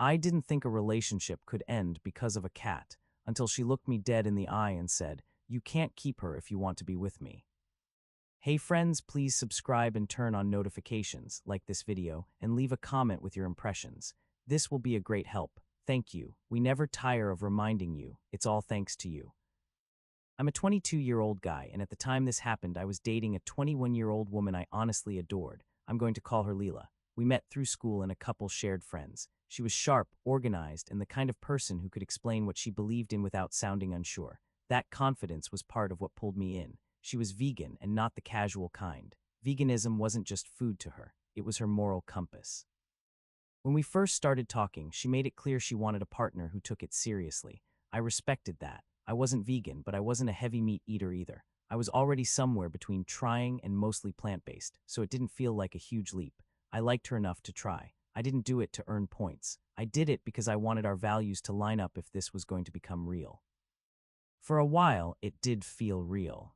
I didn't think a relationship could end because of a cat until she looked me dead in the eye and said, "You can't keep her if you want to be with me." Hey friends, please subscribe and turn on notifications, like this video, and leave a comment with your impressions. This will be a great help. Thank you. We never tire of reminding you. It's all thanks to you. I'm a 22-year-old guy, and at the time this happened, I was dating a 21-year-old woman I honestly adored. I'm going to call her Leela. We met through school and a couple shared friends. She was sharp, organized, and the kind of person who could explain what she believed in without sounding unsure. That confidence was part of what pulled me in. She was vegan and not the casual kind. Veganism wasn't just food to her. It was her moral compass. When we first started talking, she made it clear she wanted a partner who took it seriously. I respected that. I wasn't vegan, but I wasn't a heavy meat eater either. I was already somewhere between trying and mostly plant-based, so it didn't feel like a huge leap. I liked her enough to try. I didn't do it to earn points. I did it because I wanted our values to line up if this was going to become real. For a while, it did feel real.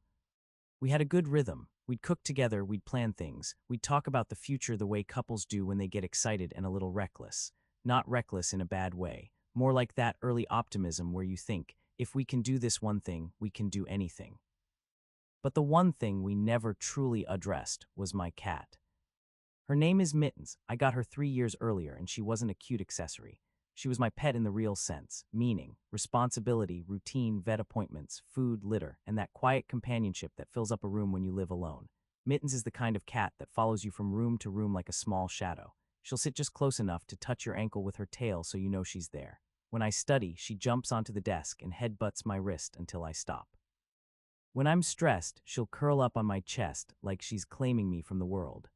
We had a good rhythm. We'd cook together, we'd plan things, we'd talk about the future the way couples do when they get excited and a little reckless. Not reckless in a bad way, more like that early optimism where you think, if we can do this one thing, we can do anything. But the one thing we never truly addressed was my cat. Her name is Mittens. I got her 3 years earlier, and she wasn't a cute accessory. She was my pet in the real sense, meaning, responsibility, routine, vet appointments, food, litter, and that quiet companionship that fills up a room when you live alone. Mittens is the kind of cat that follows you from room to room like a small shadow. She'll sit just close enough to touch your ankle with her tail so you know she's there. When I study, she jumps onto the desk and headbutts my wrist until I stop. When I'm stressed, she'll curl up on my chest like she's claiming me from the world.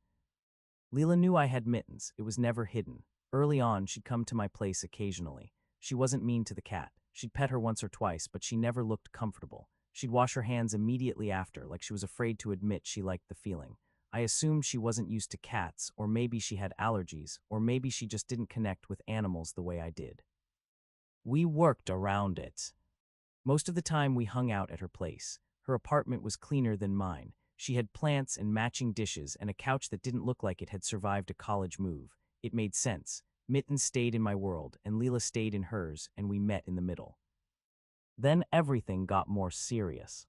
Leela knew I had Mittens. It was never hidden. Early on, she'd come to my place occasionally. She wasn't mean to the cat. She'd pet her once or twice, but she never looked comfortable. She'd wash her hands immediately after, like she was afraid to admit she liked the feeling. I assumed she wasn't used to cats, or maybe she had allergies, or maybe she just didn't connect with animals the way I did. We worked around it. Most of the time, we hung out at her place. Her apartment was cleaner than mine. She had plants and matching dishes and a couch that didn't look like it had survived a college move. It made sense. Mittens stayed in my world, and Leela stayed in hers, and we met in the middle. Then everything got more serious.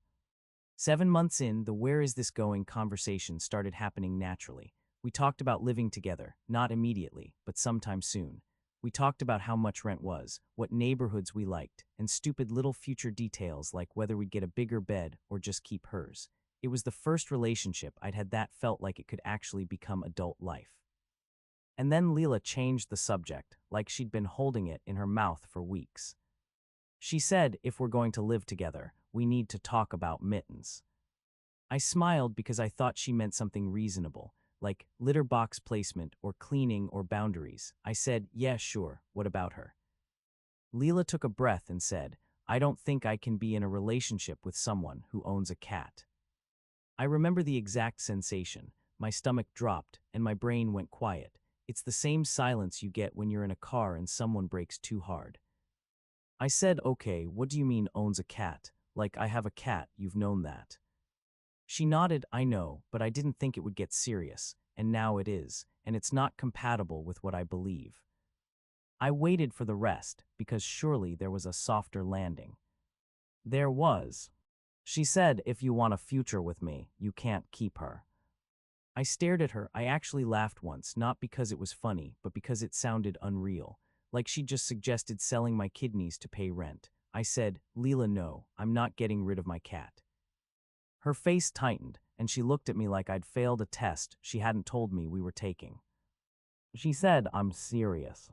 7 months in, the "where is this going" conversation started happening naturally. We talked about living together, not immediately, but sometime soon. We talked about how much rent was, what neighborhoods we liked, and stupid little future details like whether we'd get a bigger bed or just keep hers. It was the first relationship I'd had that felt like it could actually become adult life. And then Leela changed the subject, like she'd been holding it in her mouth for weeks. She said, if we're going to live together, we need to talk about Mittens. I smiled because I thought she meant something reasonable, like litter box placement or cleaning or boundaries. I said, yeah, sure, what about her? Leela took a breath and said, I don't think I can be in a relationship with someone who owns a cat. I remember the exact sensation. My stomach dropped and my brain went quiet. It's the same silence you get when you're in a car and someone brakes too hard. I said, okay, what do you mean owns a cat? Like I have a cat, you've known that. She nodded, I know, but I didn't think it would get serious, and now it is, and it's not compatible with what I believe. I waited for the rest, because surely there was a softer landing. There was. She said, if you want a future with me, you can't keep her. I stared at her. I actually laughed once, not because it was funny, but because it sounded unreal, like she just suggested selling my kidneys to pay rent. I said, Leela, no, I'm not getting rid of my cat. Her face tightened, and she looked at me like I'd failed a test she hadn't told me we were taking. She said, I'm serious.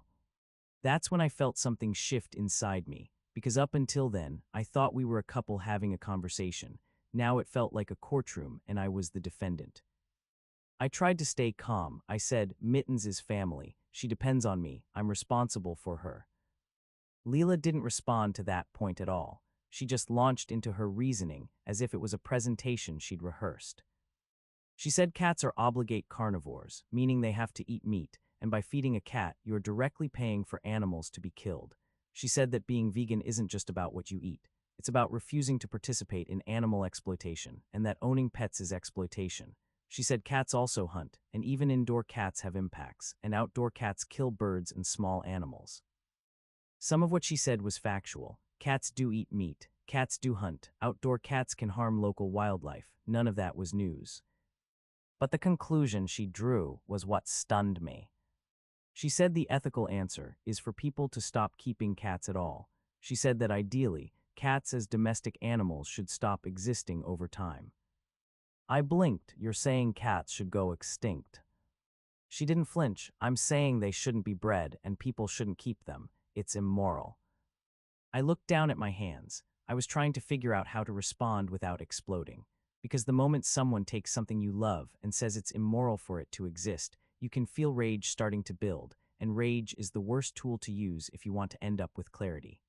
That's when I felt something shift inside me, because up until then, I thought we were a couple having a conversation. Now it felt like a courtroom, and I was the defendant. I tried to stay calm. I said, Mittens is family. She depends on me. I'm responsible for her. Leela didn't respond to that point at all. She just launched into her reasoning as if it was a presentation she'd rehearsed. She said cats are obligate carnivores, meaning they have to eat meat, and by feeding a cat, you are directly paying for animals to be killed. She said that being vegan isn't just about what you eat. It's about refusing to participate in animal exploitation, and that owning pets is exploitation. She said cats also hunt, and even indoor cats have impacts, and outdoor cats kill birds and small animals. Some of what she said was factual. Cats do eat meat. Cats do hunt. Outdoor cats can harm local wildlife. None of that was news. But the conclusion she drew was what stunned me. She said the ethical answer is for people to stop keeping cats at all. She said that ideally, cats as domestic animals should stop existing over time. I blinked. You're saying cats should go extinct. She didn't flinch. I'm saying they shouldn't be bred and people shouldn't keep them. It's immoral. I looked down at my hands. I was trying to figure out how to respond without exploding. Because the moment someone takes something you love and says it's immoral for it to exist, you can feel rage starting to build, and rage is the worst tool to use if you want to end up with clarity.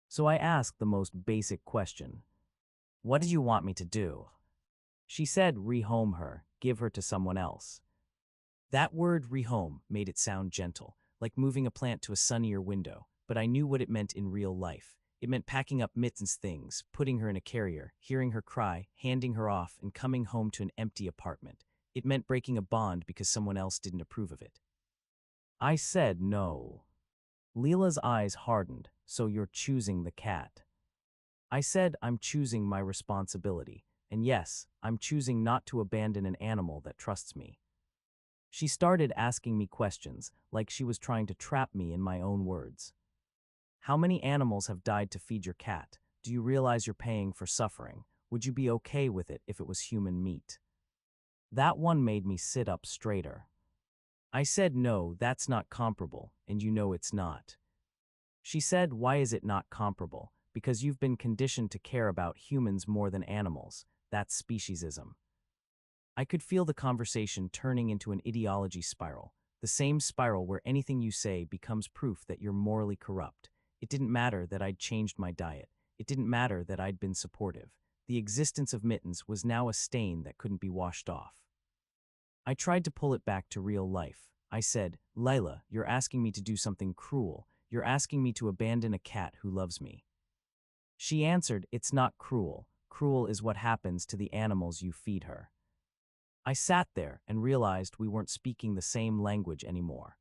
So I asked the most basic question. What did you want me to do? She said rehome her, give her to someone else. That word rehome made it sound gentle, like moving a plant to a sunnier window, but I knew what it meant in real life. It meant packing up Mitten's things, putting her in a carrier, hearing her cry, handing her off, and coming home to an empty apartment. It meant breaking a bond because someone else didn't approve of it. I said no. Leela's eyes hardened. So you're choosing the cat. I said I'm choosing my responsibility, and yes, I'm choosing not to abandon an animal that trusts me. She started asking me questions, like she was trying to trap me in my own words. How many animals have died to feed your cat? Do you realize you're paying for suffering? Would you be okay with it if it was human meat? That one made me sit up straighter. I said no, that's not comparable, and you know it's not. She said, why is it not comparable? Because you've been conditioned to care about humans more than animals. That's speciesism. I could feel the conversation turning into an ideology spiral, the same spiral where anything you say becomes proof that you're morally corrupt. It didn't matter that I'd changed my diet. It didn't matter that I'd been supportive. The existence of Mittens was now a stain that couldn't be washed off. I tried to pull it back to real life. I said, Lila, you're asking me to do something cruel. You're asking me to abandon a cat who loves me. She answered, it's not cruel. Cruel is what happens to the animals you feed her. I sat there and realized we weren't speaking the same language anymore.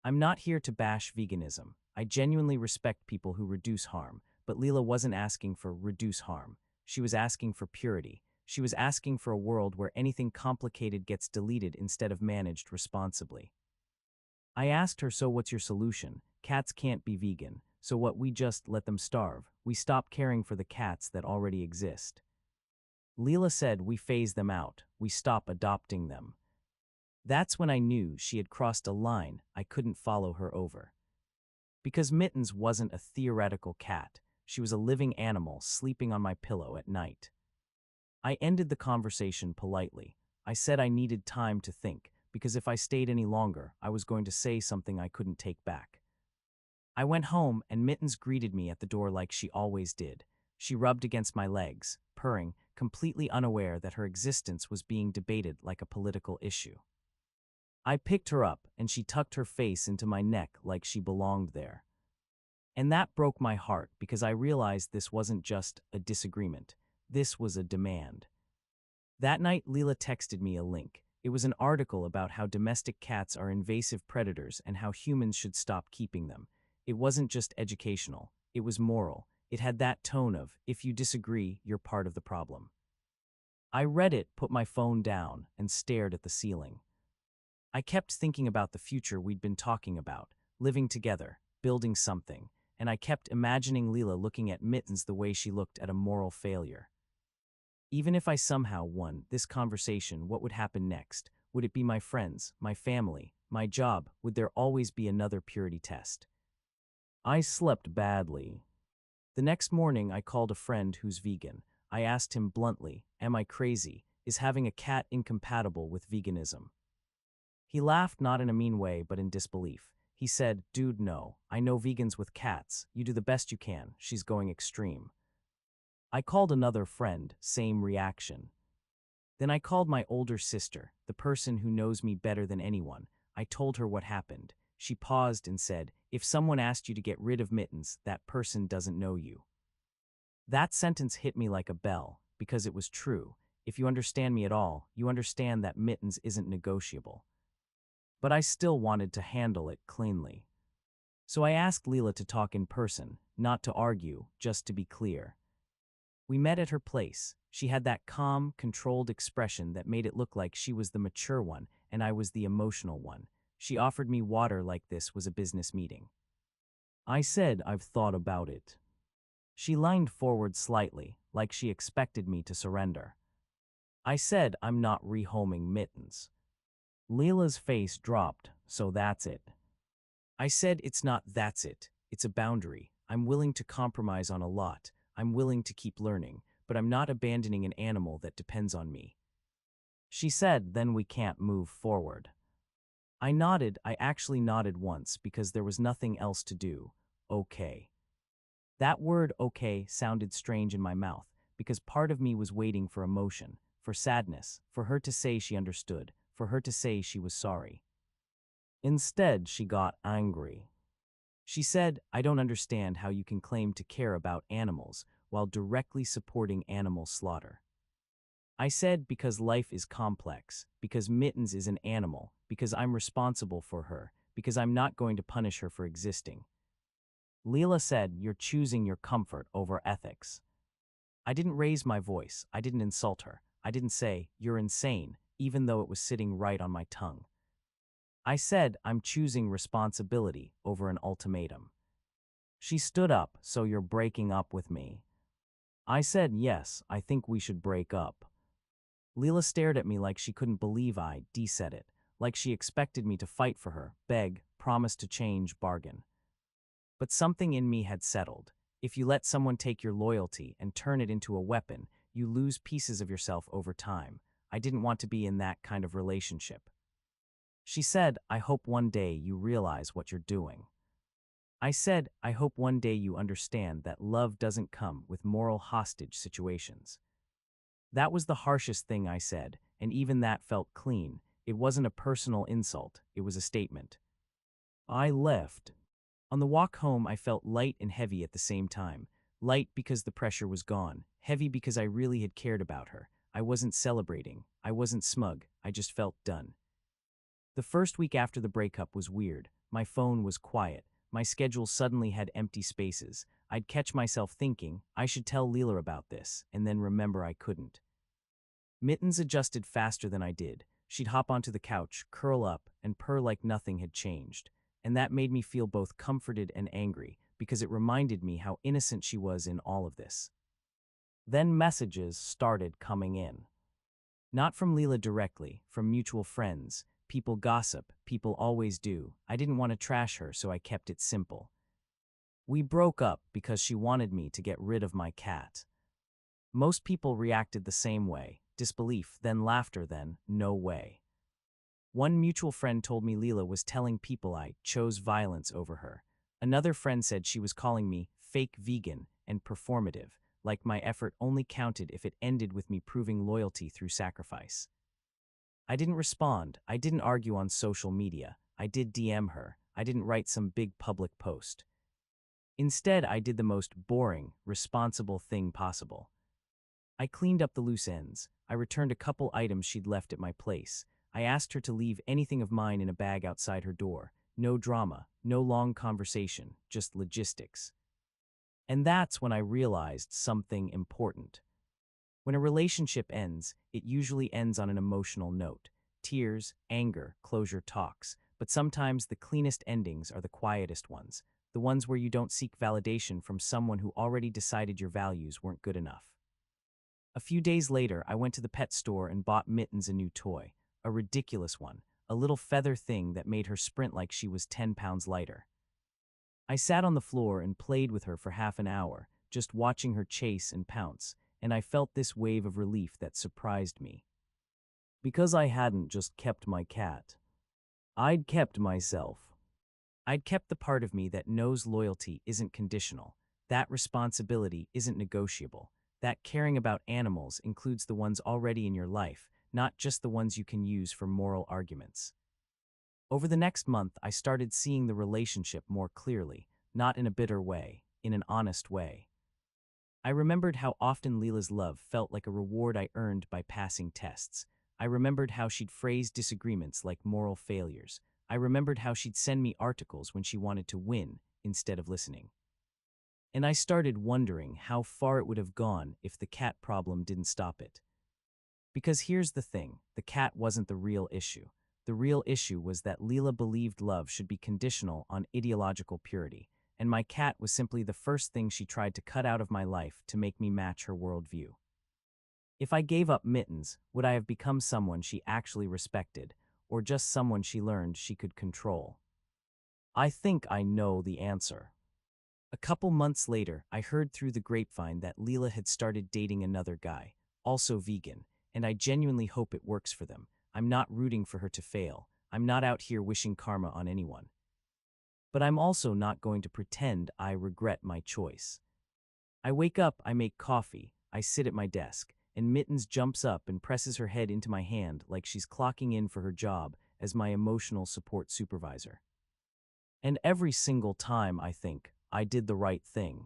I'm not here to bash veganism. I genuinely respect people who reduce harm, but Leela wasn't asking for reduce harm. She was asking for purity. She was asking for a world where anything complicated gets deleted instead of managed responsibly. I asked her, so what's your solution? Cats can't be vegan, so what, we just let them starve? We stop caring for the cats that already exist. Leela said we phase them out, we stop adopting them. That's when I knew she had crossed a line I couldn't follow her over. Because Mittens wasn't a theoretical cat, she was a living animal sleeping on my pillow at night. I ended the conversation politely. I said I needed time to think, because if I stayed any longer, I was going to say something I couldn't take back. I went home and Mittens greeted me at the door like she always did. She rubbed against my legs, purring, completely unaware that her existence was being debated like a political issue. I picked her up and she tucked her face into my neck like she belonged there. And that broke my heart because I realized this wasn't just a disagreement. This was a demand. That night, Leela texted me a link. It was an article about how domestic cats are invasive predators and how humans should stop keeping them. It wasn't just educational, it was moral. It had that tone of, if you disagree, you're part of the problem. I read it, put my phone down, and stared at the ceiling. I kept thinking about the future we'd been talking about, living together, building something, and I kept imagining Leela looking at Mittens the way she looked at a moral failure. Even if I somehow won this conversation, what would happen next? Would it be my friends, my family, my job? Would there always be another purity test? I slept badly. The next morning, I called a friend who's vegan. I asked him bluntly, am I crazy? Is having a cat incompatible with veganism? He laughed, not in a mean way, but in disbelief. He said, dude, no. I know vegans with cats. You do the best you can. She's going extreme. I called another friend, same reaction. Then I called my older sister, the person who knows me better than anyone. I told her what happened. She paused and said, if someone asked you to get rid of Mittens, that person doesn't know you. That sentence hit me like a bell, because it was true. If you understand me at all, you understand that Mittens isn't negotiable. But I still wanted to handle it cleanly. So I asked Leela to talk in person, not to argue, just to be clear. We met at her place. She had that calm, controlled expression that made it look like she was the mature one and I was the emotional one. She offered me water like this was a business meeting. I said, "I've thought about it." She leaned forward slightly, like she expected me to surrender. I said, "I'm not rehoming Mittens." Leela's face dropped, "So that's it." I said, "It's not that's it. It's a boundary. I'm willing to compromise on a lot. I'm willing to keep learning, but I'm not abandoning an animal that depends on me." She said, "Then we can't move forward." I nodded. I actually nodded once because there was nothing else to do. Okay. That word okay sounded strange in my mouth because part of me was waiting for emotion, for sadness, for her to say she understood, for her to say she was sorry. Instead, she got angry. She said, "I don't understand how you can claim to care about animals while directly supporting animal slaughter." I said, "Because life is complex, because Mittens is an animal, because I'm responsible for her, because I'm not going to punish her for existing." Leela said, "You're choosing your comfort over ethics." I didn't raise my voice. I didn't insult her. I didn't say, "You're insane," even though it was sitting right on my tongue. I said, "I'm choosing responsibility over an ultimatum." She stood up, "So you're breaking up with me?" I said, "Yes, I think we should break up." Leela stared at me like she couldn't believe I said it, like she expected me to fight for her, beg, promise to change, bargain. But something in me had settled. If you let someone take your loyalty and turn it into a weapon, you lose pieces of yourself over time. I didn't want to be in that kind of relationship. She said, "I hope one day you realize what you're doing." I said, "I hope one day you understand that love doesn't come with moral hostage situations." That was the harshest thing I said, and even that felt clean. It wasn't a personal insult, it was a statement. I left. On the walk home, I felt light and heavy at the same time. Light because the pressure was gone, heavy because I really had cared about her. I wasn't celebrating, I wasn't smug, I just felt done. The first week after the breakup was weird. My phone was quiet. My schedule suddenly had empty spaces. I'd catch myself thinking, I should tell Leela about this, and then remember I couldn't. Mittens adjusted faster than I did. She'd hop onto the couch, curl up, and purr like nothing had changed. And that made me feel both comforted and angry, because it reminded me how innocent she was in all of this. Then messages started coming in. Not from Leela directly, from mutual friends. People gossip, people always do. I didn't want to trash her, so I kept it simple. We broke up because she wanted me to get rid of my cat. Most people reacted the same way, disbelief, then laughter, then no way. One mutual friend told me Leela was telling people I chose violence over her. Another friend said she was calling me fake vegan and performative, like my effort only counted if it ended with me proving loyalty through sacrifice. I didn't respond. I didn't argue on social media. I did DM her. I didn't write some big public post. Instead, I did the most boring, responsible thing possible. I cleaned up the loose ends. I returned a couple items she'd left at my place. I asked her to leave anything of mine in a bag outside her door. No drama, no long conversation, just logistics. And that's when I realized something important. When a relationship ends, it usually ends on an emotional note. Tears, anger, closure talks. But sometimes the cleanest endings are the quietest ones. The ones where you don't seek validation from someone who already decided your values weren't good enough. A few days later, I went to the pet store and bought Mittens a new toy. A ridiculous one. A little feather thing that made her sprint like she was 10 pounds lighter. I sat on the floor and played with her for half an hour, just watching her chase and pounce, and I felt this wave of relief that surprised me. Because I hadn't just kept my cat. I'd kept myself. I'd kept the part of me that knows loyalty isn't conditional, that responsibility isn't negotiable, that caring about animals includes the ones already in your life, not just the ones you can use for moral arguments. Over the next month, I started seeing the relationship more clearly, not in a bitter way, in an honest way. I remembered how often Leela's love felt like a reward I earned by passing tests. I remembered how she'd phrased disagreements like moral failures. I remembered how she'd send me articles when she wanted to win instead of listening. And I started wondering how far it would have gone if the cat problem didn't stop it. Because here's the thing, the cat wasn't the real issue. The real issue was that Leela believed love should be conditional on ideological purity, and my cat was simply the first thing she tried to cut out of my life to make me match her worldview. If I gave up Mittens, would I have become someone she actually respected, or just someone she learned she could control? I think I know the answer. A couple months later, I heard through the grapevine that Leela had started dating another guy, also vegan, and I genuinely hope it works for them. I'm not rooting for her to fail. I'm not out here wishing karma on anyone. But I'm also not going to pretend I regret my choice. I wake up, I make coffee, I sit at my desk, and Mittens jumps up and presses her head into my hand like she's clocking in for her job as my emotional support supervisor. And every single time I think, I did the right thing.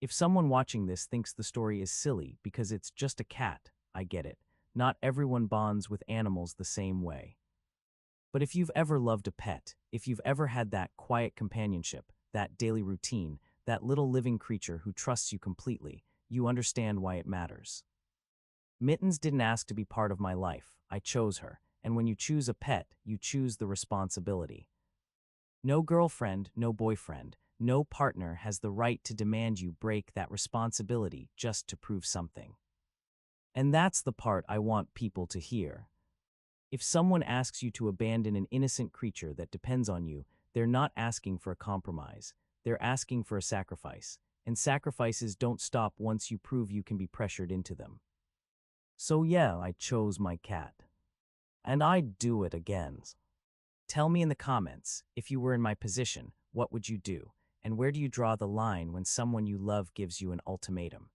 If someone watching this thinks the story is silly because it's just a cat, I get it. Not everyone bonds with animals the same way. But if you've ever loved a pet, if you've ever had that quiet companionship, that daily routine, that little living creature who trusts you completely, you understand why it matters. Mittens didn't ask to be part of my life. I chose her. And when you choose a pet, you choose the responsibility. No girlfriend, no boyfriend, no partner has the right to demand you break that responsibility just to prove something. And that's the part I want people to hear. If someone asks you to abandon an innocent creature that depends on you, they're not asking for a compromise. They're asking for a sacrifice. And sacrifices don't stop once you prove you can be pressured into them. So yeah, I chose my cat. And I'd do it again. Tell me in the comments, if you were in my position, what would you do? And where do you draw the line when someone you love gives you an ultimatum?